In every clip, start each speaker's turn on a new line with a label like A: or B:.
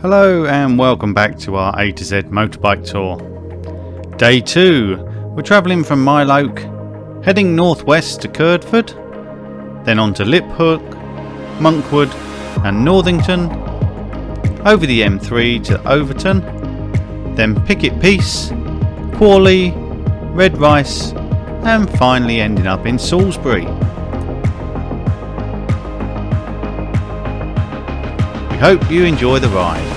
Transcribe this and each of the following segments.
A: Hello and welcome back to our A to Z motorbike tour. Day 2. We're travelling from Miloke, heading northwest to Kirdford, then on to Liphook, Monkwood and Northington, over the M3 to Overton, then Picket Piece, Quarley, Red Rice and finally ending up in Salisbury. We hope you enjoy the ride.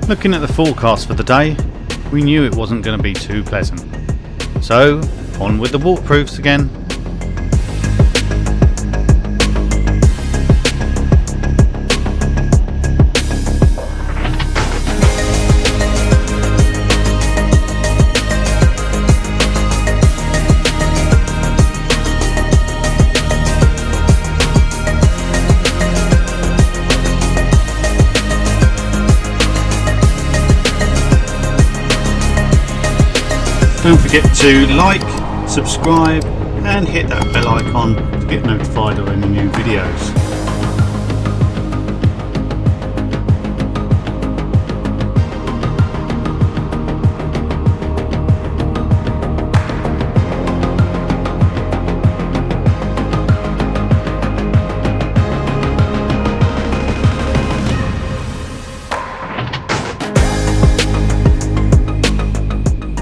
A: Looking at the forecast for the day, we knew it wasn't going to be too pleasant. So, on with the waterproofs again. Don't forget to like, subscribe and hit that bell icon to get notified of any new videos.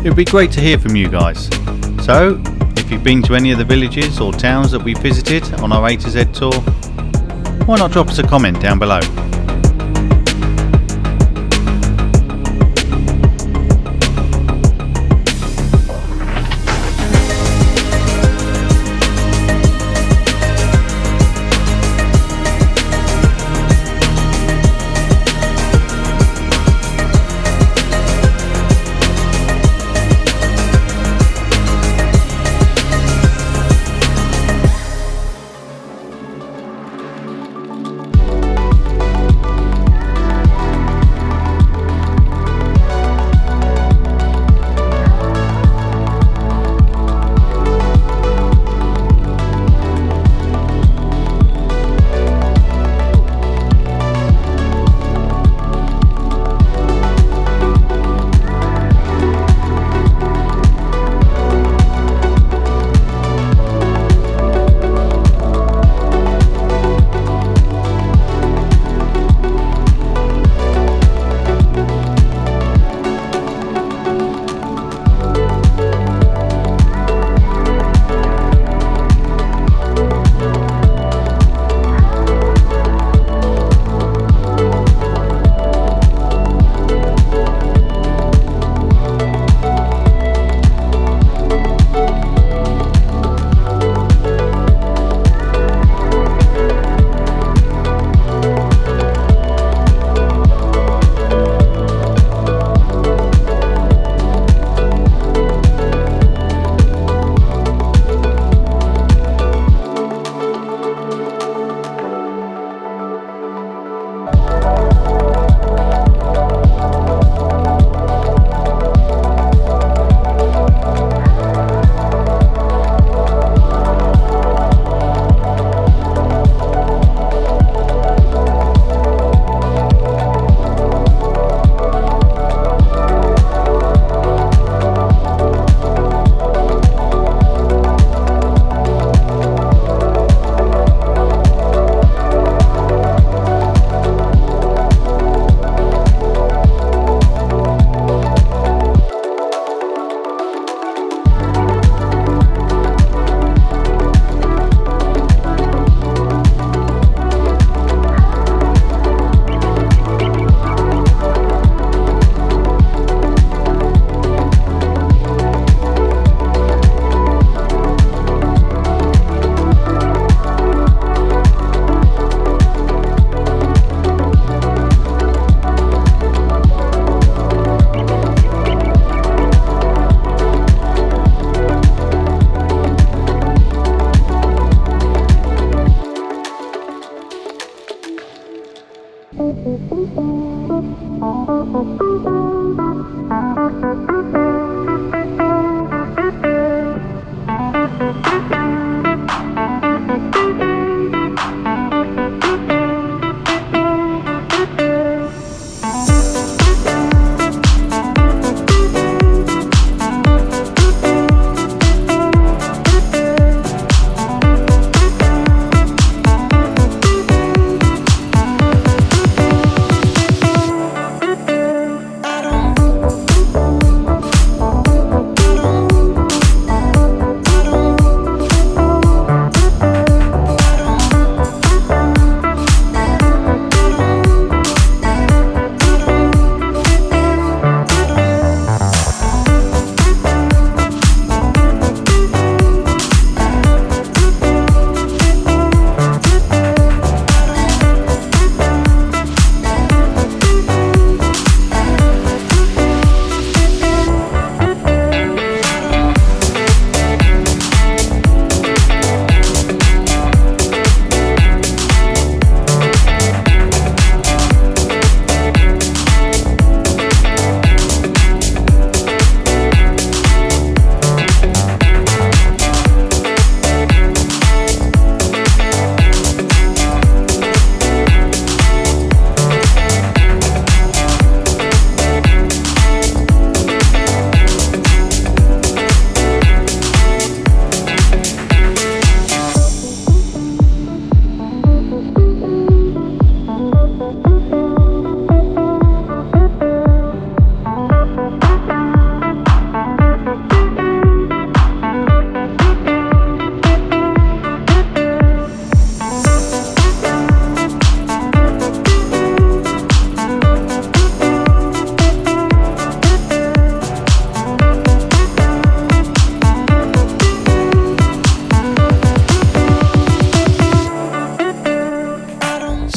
A: It would be great to hear from you guys. So, if you've been to any of the villages or towns that we visited on our A to Z tour, why not drop us a comment down below.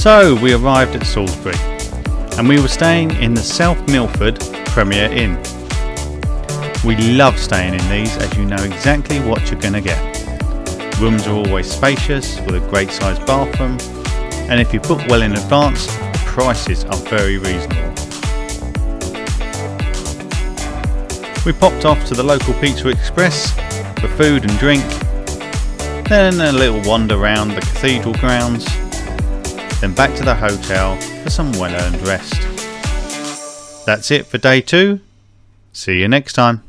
A: So we arrived at Salisbury and we were staying in the South Milford Premier Inn. We love staying in these as you know exactly what you're going to get. Rooms are always spacious with a great sized bathroom, and if you book well in advance, the prices are very reasonable. We popped off to the local Pizza Express for food and drink, then a little wander round the cathedral grounds, then back to the hotel for some well-earned rest. That's it for day 2. See you next time.